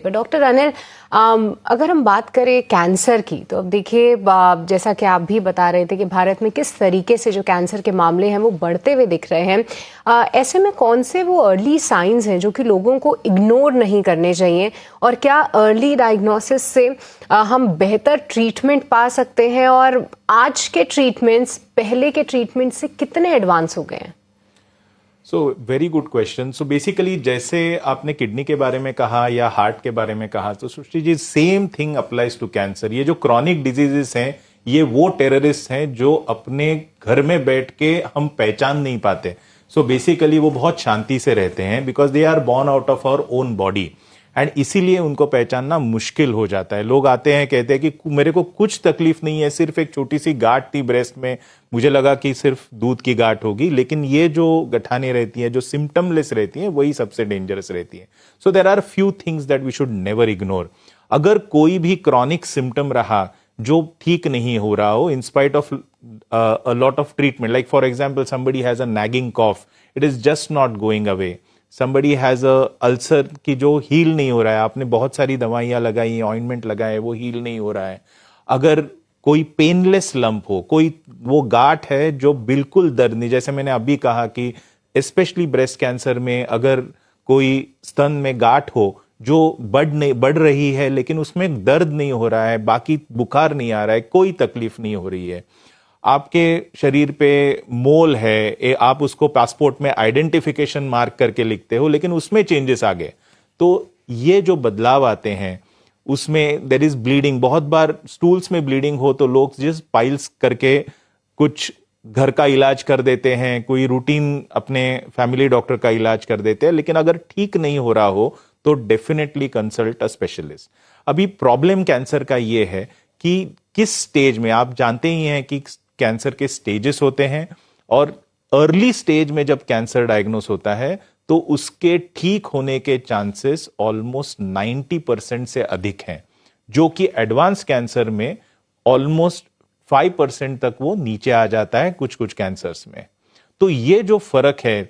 पर डॉक्टर अनिल, अगर हम बात करें कैंसर की, तो अब देखिए जैसा कि आप भी बता रहे थे कि भारत में किस तरीके से जो कैंसर के मामले हैं वो बढ़ते हुए दिख रहे हैं। ऐसे में कौन से वो अर्ली साइंस हैं जो कि लोगों को इग्नोर नहीं करने चाहिए, और क्या अर्ली डायग्नोसिस से हम बेहतर ट्रीटमेंट पा सकते हैं, और आज के ट्रीटमेंट्स पहले के ट्रीटमेंट से कितने एडवांस हो गए हैं? So very good question. So basically जैसे आपने किडनी के बारे में कहा या हार्ट के बारे में कहा, तो Srishti ji same thing applies to cancer. ये जो क्रॉनिक डिजीजेस हैं, ये वो टेररिस्ट हैं जो अपने घर में बैठ के हम पहचान नहीं पाते। सो बेसिकली वो बहुत शांति से रहते हैं because they are born out of our own body, and इसीलिए उनको पहचानना मुश्किल हो जाता है। लोग आते हैं, कहते हैं कि मेरे को कुछ तकलीफ नहीं है, सिर्फ एक छोटी सी गांठ थी ब्रेस्ट में, मुझे लगा कि सिर्फ दूध की गांठ होगी। लेकिन ये जो गठाने रहती हैं, जो सिम्टमलेस रहती हैं, वही सबसे डेंजरस रहती है। So there are few things that we should never ignore. अगर कोई भी क्रॉनिक सिम्टम रहा जो ठीक नहीं हो रहा हो, in spite of a lot of treatment, like for example somebody has a nagging cough, it is just not going away. somebody has a ulcer की जो हील नहीं हो रहा है, आपने बहुत सारी दवाइयां लगाई, ऑइंटमेंट लगाए, वो हील नहीं हो रहा है। अगर कोई पेनलेस लंप हो, कोई वो गांठ है जो बिल्कुल दर्द नहीं, जैसे मैंने अभी कहा कि स्पेशली ब्रेस्ट कैंसर में अगर कोई स्तन में गांठ हो जो बढ़ रही है लेकिन उसमें दर्द नहीं हो रहा है, बाकी बुखार नहीं आ रहा है, कोई तकलीफ नहीं हो रही है, आपके शरीर पे मोल है, आप उसको पासपोर्ट में आइडेंटिफिकेशन मार्क करके लिखते हो लेकिन उसमें चेंजेस आ गए, तो ये जो बदलाव आते हैं उसमें देयर इज ब्लीडिंग। बहुत बार स्टूल्स में ब्लीडिंग हो तो लोग जिस पाइल्स करके कुछ घर का इलाज कर देते हैं, कोई रूटीन अपने फैमिली डॉक्टर का इलाज कर देते हैं, लेकिन अगर ठीक नहीं हो रहा हो तो डेफिनेटली कंसल्ट अ स्पेशलिस्ट। अभी प्रॉब्लम कैंसर का ये है कि किस स्टेज में, आप जानते ही हैं कि कैंसर के स्टेजेस होते हैं, और अर्ली स्टेज में जब कैंसर डायग्नोस होता है तो उसके ठीक होने के चांसेस ऑलमोस्ट 90% से अधिक हैं, जो कि एडवांस कैंसर में ऑलमोस्ट 5% तक वो नीचे आ जाता है कुछ कुछ कैंसर्स में। तो ये जो फर्क है,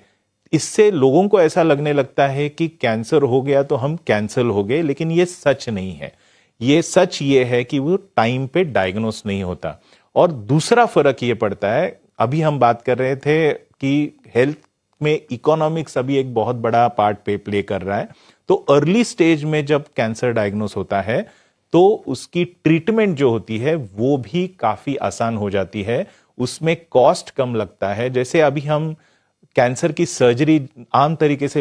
इससे लोगों को ऐसा लगने लगता है कि कैंसर हो गया तो हम कैंसल हो गए, लेकिन ये सच नहीं है। ये सच ये है कि वो टाइम पे डायग्नोस नहीं होता। और दूसरा फर्क ये पड़ता है, अभी हम बात कर रहे थे कि हेल्थ में इकोनॉमिक्स अभी एक बहुत बड़ा पार्ट प्ले कर रहा है। तो अर्ली स्टेज में जब कैंसर डायग्नोस होता है तो उसकी ट्रीटमेंट जो होती है वो भी काफी आसान हो जाती है, उसमें कॉस्ट कम लगता है। जैसे अभी हम कैंसर की सर्जरी आम तरीके से